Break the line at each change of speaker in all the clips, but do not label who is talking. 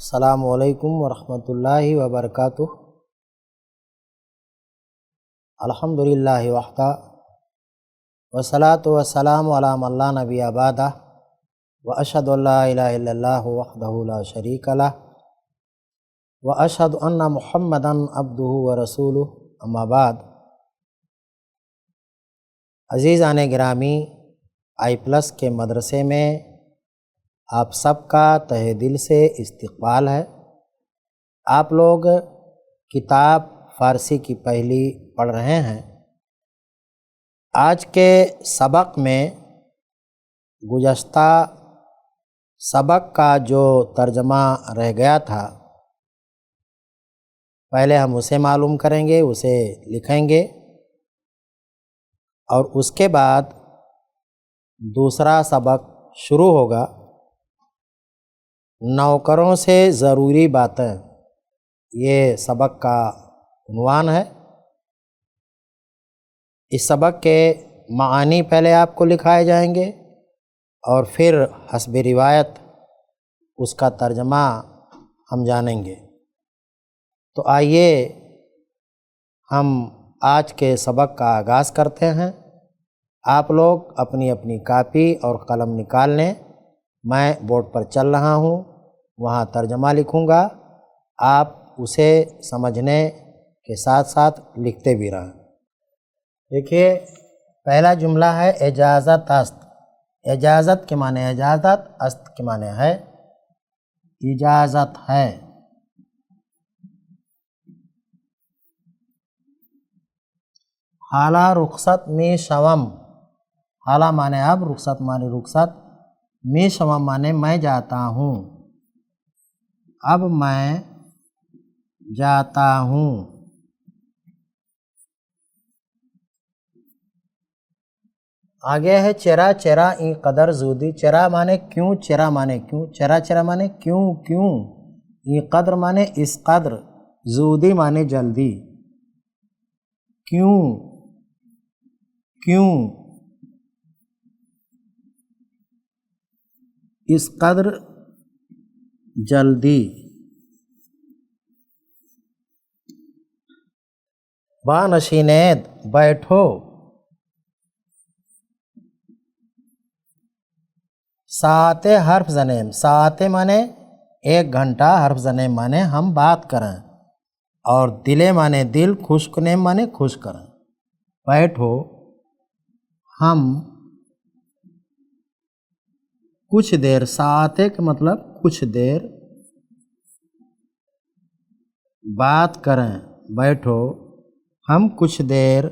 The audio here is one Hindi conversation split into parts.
अस्सलामु अलैकुम वरहमतुल्लाहि वबरकातुह। अल्हम्दुलिल्लाहि वहदा वस्सलातु वस्सलामु अला मन ला नबिय्य बअदा व अशहदु अल्ला इलाहा इल्लल्लाहु वहदहु ला शरीका लह व अशहदु अन्ना मुहम्मदन अब्दुहु व रसूलुहु अम्मा बाद। अज़ीज़ान गिरामी, आई+ के मदरसे में आप सबका तहे दिल से इस्तक़बाल है। आप लोग किताब फ़ारसी की पहली पढ़ रहे हैं। आज के सबक में गुज़श्ता सबक का जो तर्जमा रह गया था, पहले हम उसे मालूम करेंगे, उसे लिखेंगे और उसके बाद दूसरा सबक शुरू होगा। नौकरों से ज़रूरी बातें, ये सबक का उन्वान है। इस सबक के मानी पहले आपको लिखाए जाएंगे और फिर हस्ब रिवायत उसका तर्जमा हम जानेंगे। तो आइए हम आज के सबक का आगाज़ करते हैं। आप लोग अपनी अपनी कापी और कलम निकाल लें। मैं बोर्ड पर चल रहा हूँ, वहाँ तर्जमा लिखूँगा, आप उसे समझने के साथ साथ लिखते भी रहें। देखिए, पहला जुमला है इजाज़त अस्त। इजाज़त के माने इजाज़त, अस्त के माने है इजाज़त है। हाला रुखसत में शवम। हाला माने अब, रुखसत माने रुखसत, में शवम माने मैं जाता हूँ। अब मैं जाता हूँ। आगे है चेरा चेरा ई कदर जूदी। चेरा माने क्यों, चेरा माने क्यों, चेरा चेरा माने क्यों क्यों, ई कदर माने इस कदर, जूदी माने जल्दी। क्यों क्यों, इस कदर जल्दी। बानशीनेद बैठो। साते हर्फ जनेम। साते माने 1 घंटा, हर्फ जनेम माने हम बात करें, और दिले माने दिल, खुश्क नेम माने खुश करें। बैठो, हम कुछ देर, साते का मतलब कुछ देर बात करें। बैठो, हम कुछ देर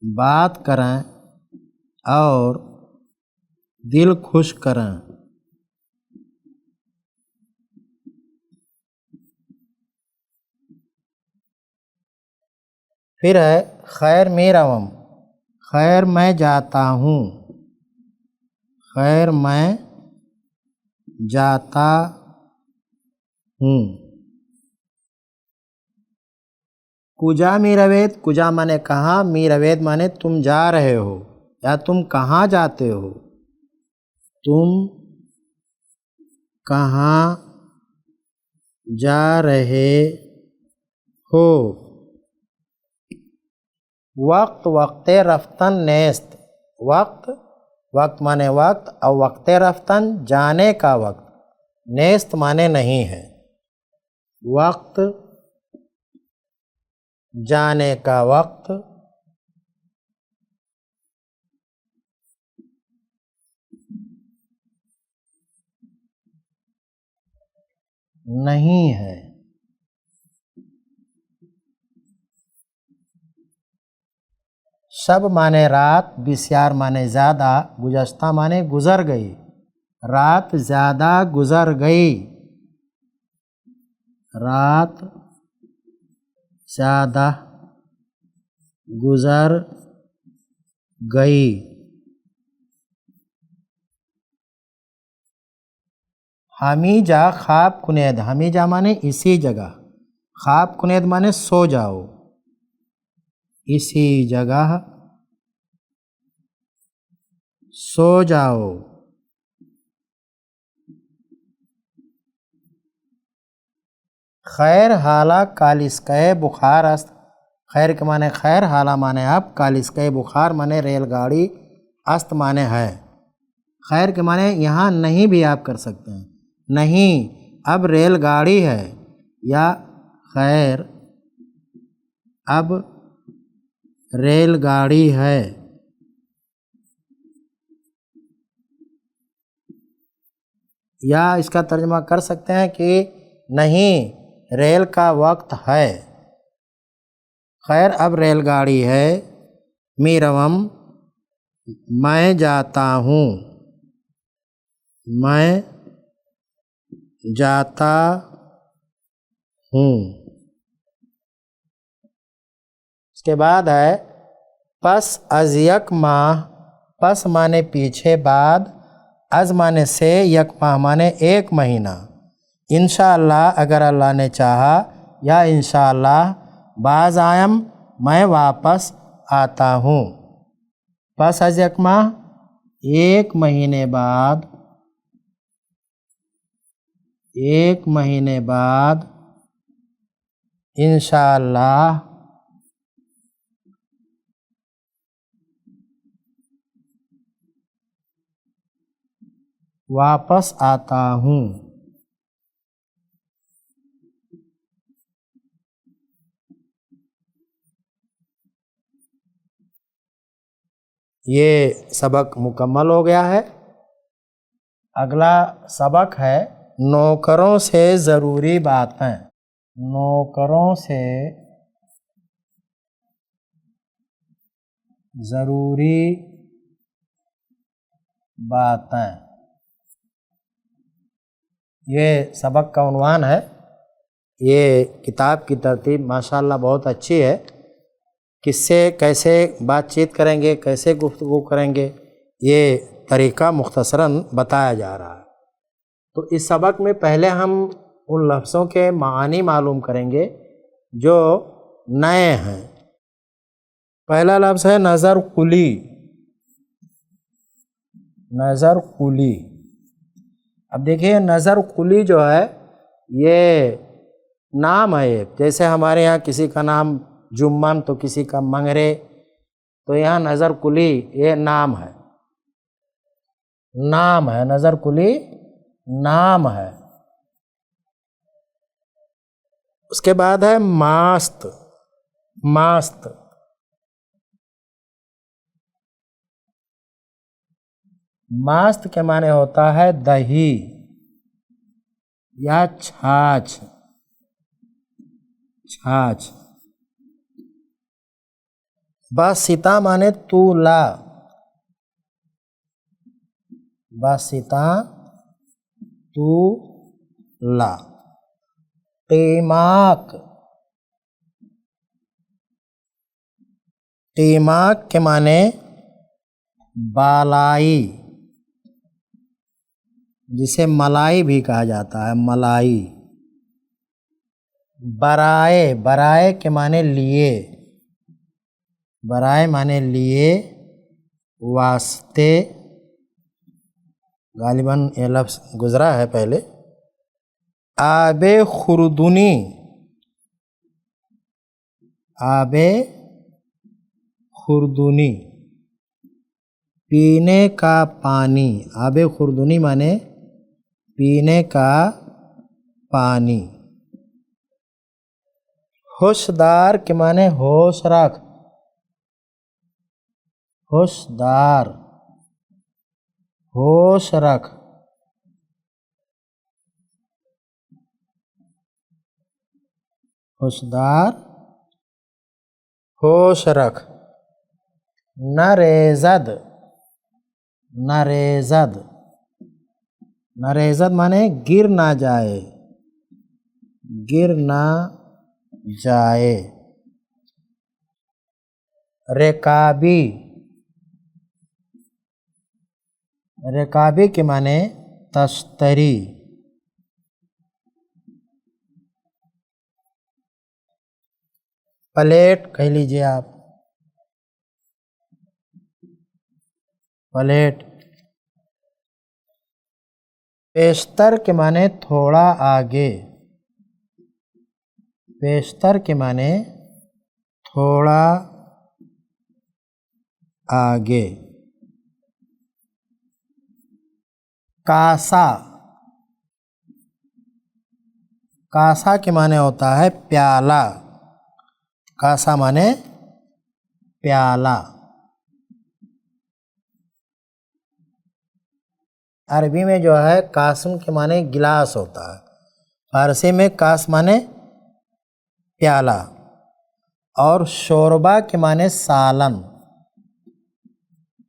बात करें और दिल खुश करें। फिर है खैर मेरावम। खैर मैं जाता हूँ। खैर मैं जाता हूँ। कुजा मीरवेद। कुजा माने कहाँ, मीरवेद माने तुम जा रहे हो या तुम कहाँ जाते हो। तुम कहाँ जा रहे हो। वक्त वक्ते रफ्तन नेस्त। वक्त, वक्त माने वक्त, और वक्ते रफ्तन जाने का वक्त, नेस्त माने नहीं है। वक्त जाने का वक्त, नहीं है। शब माने रात, बिस्यार माने ज़्यादा, गुज़श्ता माने गुज़र गई। रात ज़्यादा गुज़र गई। रात ज़्यादा गुज़र गई। हमीजा ख्वाब कुनैद। हमीजा माने इसी जगह, ख्वाब कुनैद माने सो जाओ, इसी जगह सो जाओ। खैर हाला कालिस्कय बुखार अस्त। खैर के माने खैर, हाला माने अब, कालिस्कय बुखार माने रेलगाड़ी, अस्त माने है। खैर के माने यहाँ नहीं भी आप कर सकते हैं, नहीं अब रेलगाड़ी है, या खैर अब रेलगाड़ी है। या इसका तर्जुमा कर सकते हैं कि नहीं रेल का वक्त है। खैर अब रेलगाड़ी है। मीरवम मैं जाता हूँ, मैं जाता हूँ। इसके बाद है पस अज़ माह। पस माने पीछे, बाद, अज़ माने से, यक माह माने एक महीना। इंशाअल्लाह अगर अल्लाह ने चाहा, या इंशाअल्लाह बाज़ आयम मैं वापस आता हूँ। पस अज़ यक माह एक महीने बाद, एक महीने बाद इंशाअल्लाह वापस आता हूँ। ये सबक मुकम्मल हो गया है। अगला सबक है नौकरों से ज़रूरी बातें। नौकरों से ज़रूरी बातें, ये सबक का उन्वान है। ये किताब की तरतीब माशाअल्लाह बहुत अच्छी है। किससे कैसे बातचीत करेंगे, कैसे गुफ्तगू करेंगे, ये तरीक़ा मुख्तसरन बताया जा रहा है। तो इस सबक में पहले हम उन लफ्ज़ों के मानी मालूम करेंगे जो नए हैं। पहला लफ्ज़ है नज़र कुली। नज़र कुली। अब देखिए नज़र कुली जो है ये नाम है एक। जैसे हमारे यहाँ किसी का नाम जुम्मन तो किसी का मंगरे, तो यहाँ नज़र कुली ये नाम है। नाम है, नज़र कुली नाम है। उसके बाद है मास्त। मास्त मास्त के माने होता है दही या छाछ। छाछ। बासिता माने तूला। बासिता तूला। टीमाक। टीमाक के माने बालाई, जिसे मलाई भी कहा जाता है, मलाई। बराए। बराए के माने लिए। बराए माने लिए, वास्ते। गालिबन ये लफ्ज़ गुज़रा है पहले। आबे खुर्दुनी। आबे खुर्दुनी पीने का पानी। आबे खुर्दुनी माने पीने का पानी। होशदार के माने होश रख। होशदार, होश रख। होशदार, होश रख। नरेज़द। नरेज़द। नरेज़द माने गिर ना जाए। गिर ना जाए। रेकाबी। रेकाबी के माने तश्तरी। प्लेट कह लीजिए आप। प्लेट। पेशतर के माने थोड़ा आगे। पेशतर के माने थोड़ा आगे। कासा, कासा के माने होता है प्याला। कासा माने प्याला। अरबी में जो है कासम के माने गिलास होता है, फारसी में कास माने प्याला, और शोरबा के माने सालन।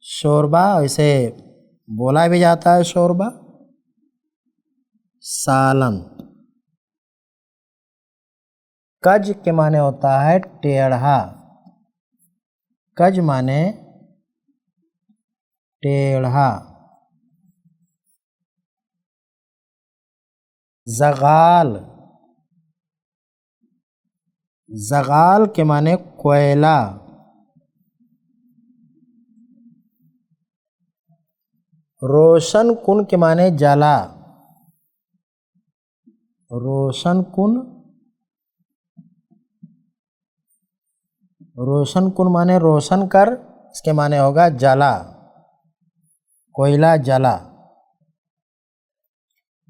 शोरबा ऐसे बोला भी जाता है, शोरबा, सालन। कज के माने होता है टेढ़ा। कज माने टेढ़ा। जगाल, जगाल के माने कोयला। रोशन कुन के माने जला। रोशन कुन, रोशन कुन माने रोशन कर, इसके माने होगा जला, कोयला जला।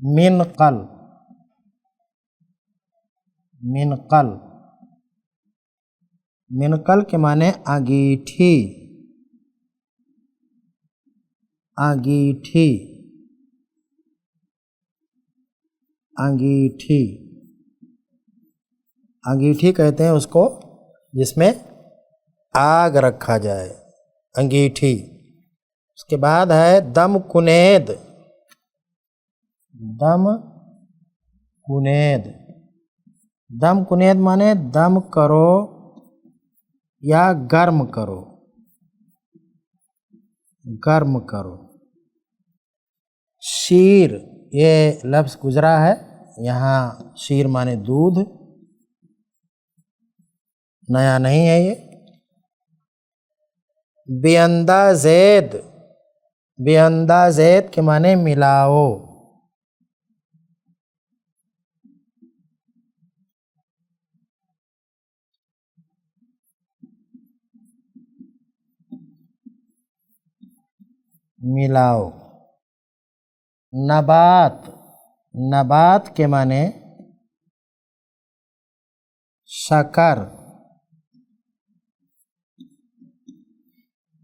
मिनकल, मिनकल, मिनकल के माने अंगीठी। अंगीठी, अंगीठी, अंगीठी कहते हैं उसको जिसमें आग रखा जाए, अंगीठी। उसके बाद है दम कुनेद। दम कुनेद, दम कुनेद माने दम करो या गर्म करो, गर्म करो। शीर, ये लफ्ज़ गुजरा है, यहाँ शीर माने दूध, नया नहीं है ये। बेअंदा ज़ैद, बेअंदा ज़ैद के माने मिलाओ। मिलाओ। नबात, नबात के माने शकर।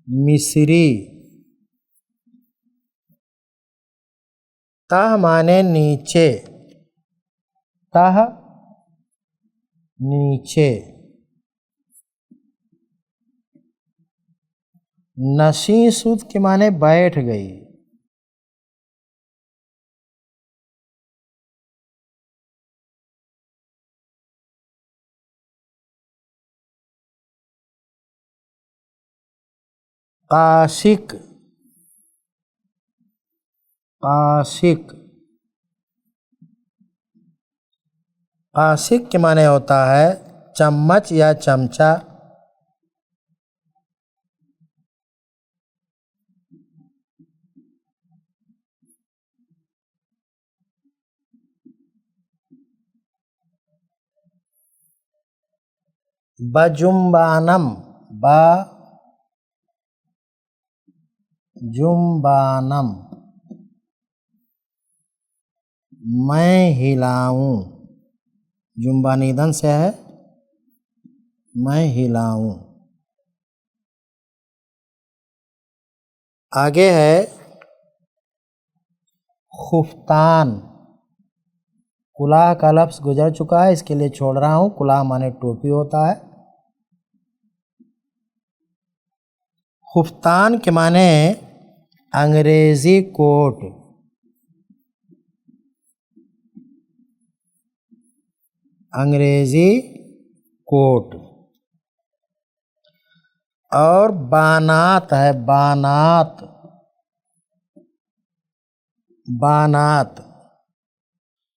मिस्री, तह माने नीचे, तह नीचे। नशी सुध के माने बैठ गई। काशिक, काशिक, काशिक के माने होता है चम्मच या चमचा। बजुम्बानम, बजुम्बानम, मैं हिलाऊं। जुम्बा निधन से है, मैं हिलाऊं। आगे है खुफ्तान। कुलाह का लफ्ज़ गुजर चुका है, इसके लिए छोड़ रहा हूँ। कुलाह माने टोपी होता है। खुफ्तान के माने अंग्रेजी कोट। अंग्रेजी कोट। और बानात है, बानात, बानात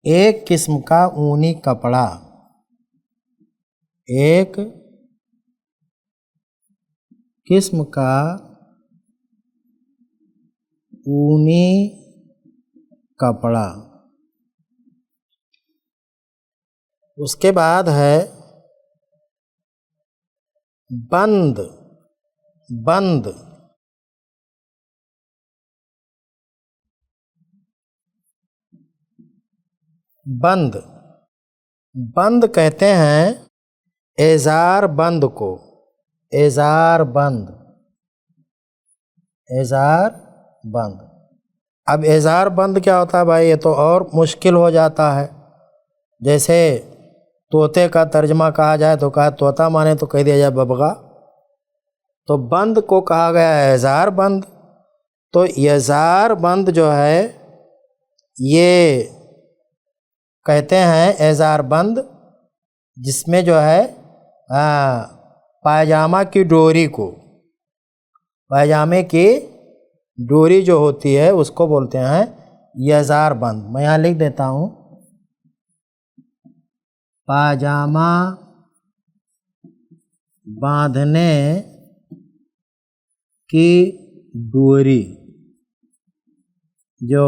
एक किस्म का ऊनी कपड़ा। एक किस्म का ऊनी कपड़ा। उसके बाद है बंद, बंद, बंद। बंद कहते हैं एजार बंद को, एजार बंद, एजार बंद। अब एजार बंद क्या होता है भाई, ये तो और मुश्किल हो जाता है। जैसे तोते का तर्जमा कहा जाए तो कहा तोता, माने तो कह दिया जाए बबगा। तो बंद को कहा गया है एजार बंद। तो एजार बंद जो है ये कहते हैं एजार बंद, जिसमें जो है पायजामा की डोरी को, पायजामे की डोरी जो होती है उसको बोलते हैं एजार बंद। मैं यहाँ लिख देता हूँ, पायजामा बांधने की डोरी। जो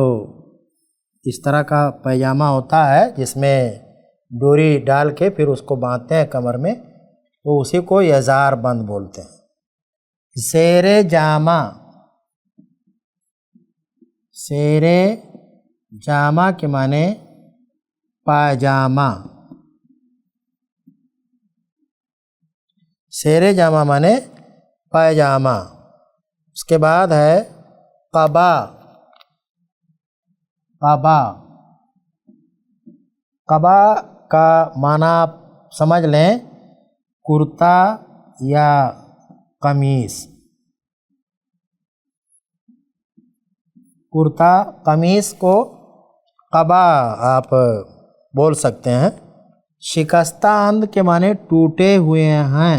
इस तरह का पैजामा होता है जिसमें डोरी डाल के फिर उसको बांधते हैं कमर में, तो उसी को एजार बंद बोलते हैं। शेरे जामा, शेरे जामा के माने पायजामा, शेरे जामा माने पायजामा। उसके बाद है कबा, कबा। कबा का माना आप समझ लें कुर्ता या कमीज। कुर्ता कमीज को कबा आप बोल सकते हैं। शिकस्तान के माने टूटे हुए हैं,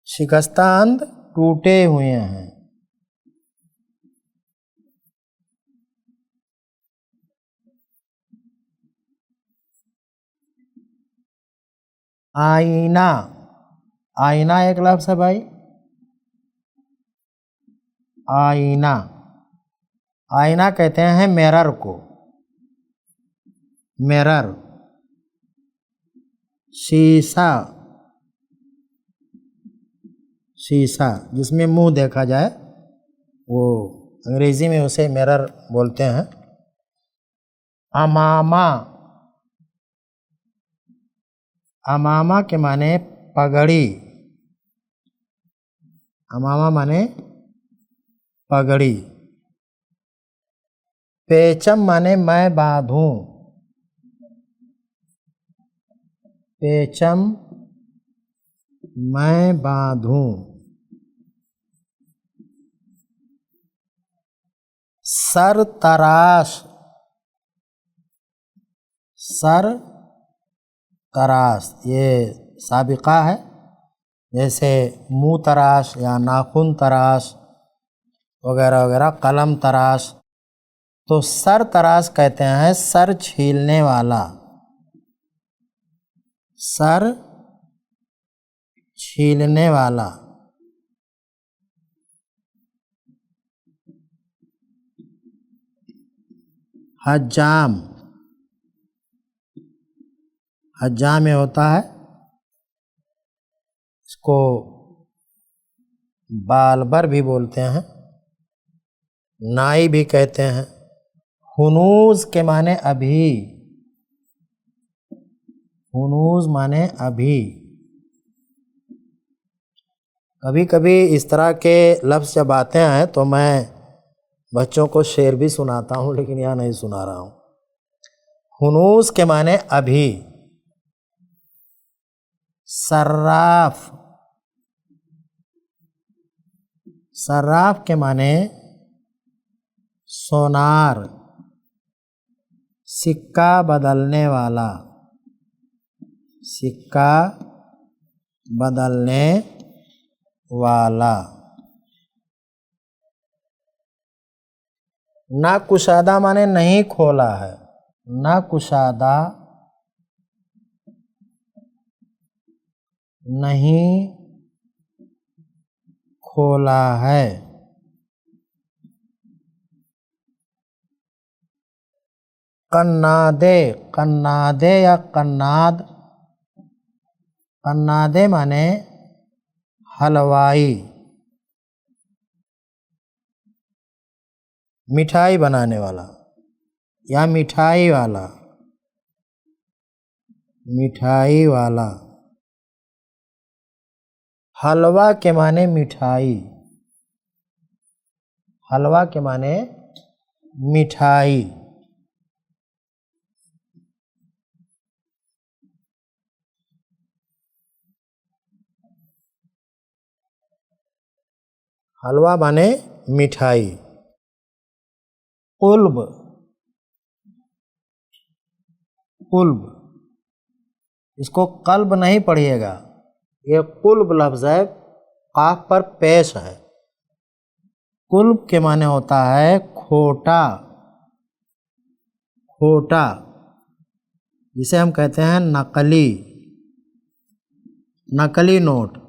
शिकस्तान टूटे हुए हैं। आईना, आईना एक लफ्ज़ है भाई, आईना। आईना कहते हैं मिरर को, मिरर। शीशा, शीशा जिसमें मुंह देखा जाए वो अंग्रेजी में उसे मिरर बोलते हैं। अमामा, अमामा के माने पगड़ी, अमामा माने पगड़ी। पेचम माने मैं बांधूं, पेचम मैं बांधूं। सर तराश, सर तराश ये साबिका है, जैसे मुंह तराश या नाखून तराश वगैरह वगैरह, कलम तराश। तो सर तराश कहते हैं सर छीलने वाला, सर छीलने वाला। हज्जाम, हज्जाम में होता है, इसको बालबर भी बोलते हैं, नाई भी कहते हैं। हुनूज के माने अभी, हुनूज माने अभी। कभी कभी इस तरह के लफ्ज़ जब आते हैं तो मैं बच्चों को शेर भी सुनाता हूँ, लेकिन यहाँ नहीं सुना रहा हूँ। हुनूज के माने अभी। सर्राफ, सर्राफ के माने सोनार, सिक्का बदलने वाला, सिक्का बदलने वाला। ना कुशादा माने नहीं खोला है, ना कुशादा नहीं खोला है। कन्नादे, कन्नादे या कन्नाद, कन्नादे माने हलवाई, मिठाई बनाने वाला या मिठाई वाला, मिठाई वाला। हलवा के माने मिठाई, हलवा के माने मिठाई। हलवा माने मिठाई। कुल्ब, कुल्ब, इसको कल्ब नहीं पढ़िएगा, ये कुल्ब लफ्ज़ है, काफ पर पेश है। कुल्ब के माने होता है खोटा, खोटा, जिसे हम कहते हैं नकली, नकली नोट।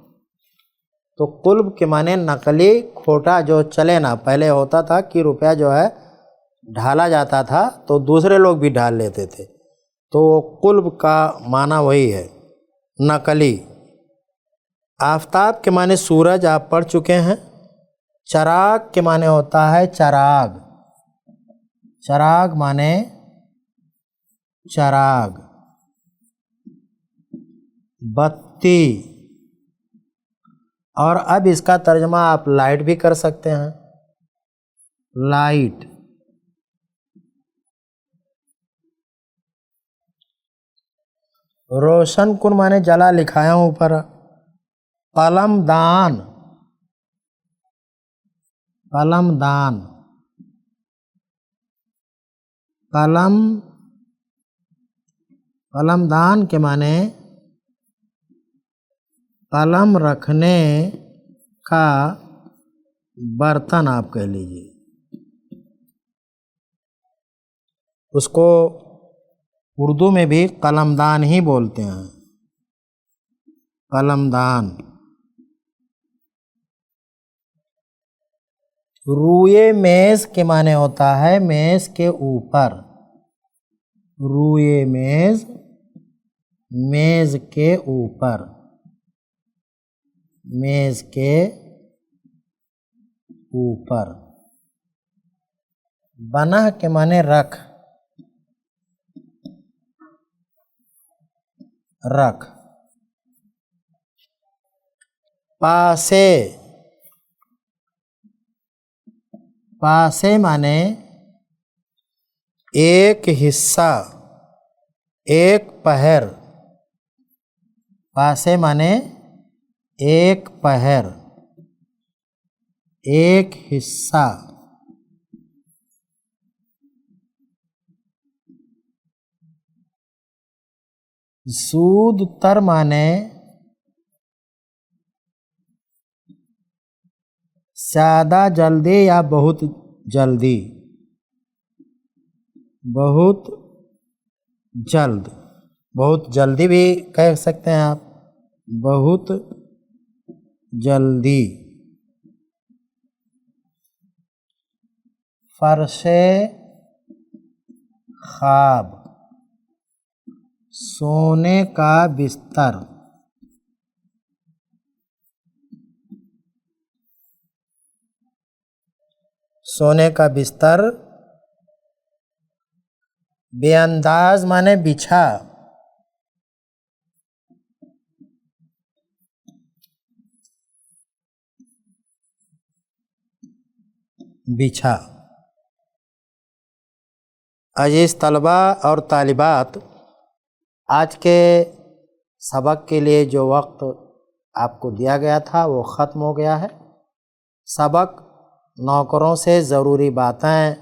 तो कुल्ब के माने नकली खोटा, जो चले ना। पहले होता था कि रुपया जो है ढाला जाता था तो दूसरे लोग भी ढाल लेते थे, तो कुल्ब का माना वही है, नकली। आफताब के माने सूरज, आप पढ़ चुके हैं। चराग के माने होता है चराग, चराग माने चराग। बत्ती, और अब इसका तर्जमा आप लाइट भी कर सकते हैं, लाइट। रोशन कुन माने जला, लिखाया हूं ऊपर। कलमदान, कलमदान, कलम, कलमदान के माने कलम रखने का बर्तन, आप कह लीजिए। उसको उर्दू में भी कलमदान ही बोलते हैं, कलमदान। रूए मेज़ के माने होता है मेज़ के ऊपर, रूए मेज़, मेज़ के ऊपर, मेज़ के ऊपर। बना के माने रख, रख। पासे, पासे माने एक हिस्सा, एक पहर। पासे माने एक पहर, एक हिस्सा। सूद तर माने ज़्यादा जल्दी या बहुत जल्दी, बहुत जल्द, बहुत जल्दी भी कह सकते हैं आप, बहुत जल्दी। फर्शे ख्वाब, सोने का बिस्तर, सोने का बिस्तर। बेअंदाज माने बिछा, बिछा। अजीज़ तलबा और तालिबात, आज के सबक के लिए जो वक्त आपको दिया गया था वो ख़त्म हो गया है। सबक नौकरों से ज़रूरी बातें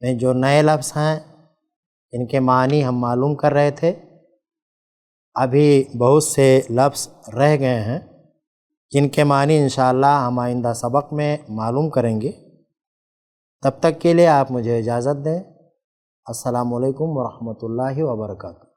में जो नए लफ्ज़ हैं इनके मानी हम मालूम कर रहे थे। अभी बहुत से लफ्ज़ रह गए हैं जिनके मानी इंशाअल्लाह हम आइंदा सबक में मालूम करेंगे। तब तक के लिए आप मुझे इजाज़त दें। अस्सलामु अलैकुम वरहमतुल्लाहि वबरकातुहू।